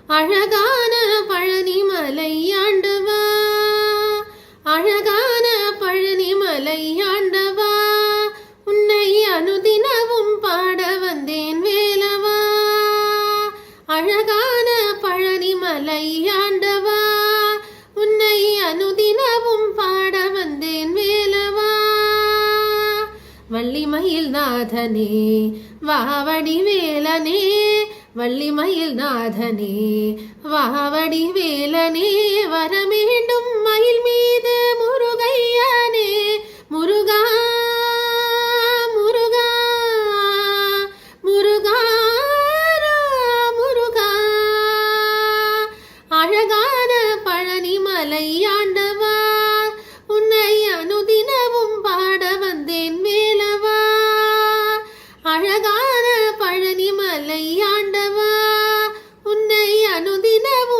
அழகான பழனிமலை ஆண்டவா, அழகான பழனிமலை ஆண்டவா, உன்னை அனுதினமும் பாட வந்தேன் வேலவா. அழகான பழனிமலை ஆண்டவா, உன்னை அனுதினமும் பாட வந்தேன் வேலவா. வள்ளிமயில் நாதனே வாவடி வேலனே, வள்ளிமயில் நாதனே வாவடி வேலனே, வரமேண்டும் மயில் மீது முருகையனே. முருகா முருகா முருகா முருகா. அழகான பழனிமலை ஆண்டவா, உன்னை அனுதினமும் பாட வந்தேன் வேலவா. அழகான பழனிமலை ஆண்டவா, உன்னை அனுதினமும்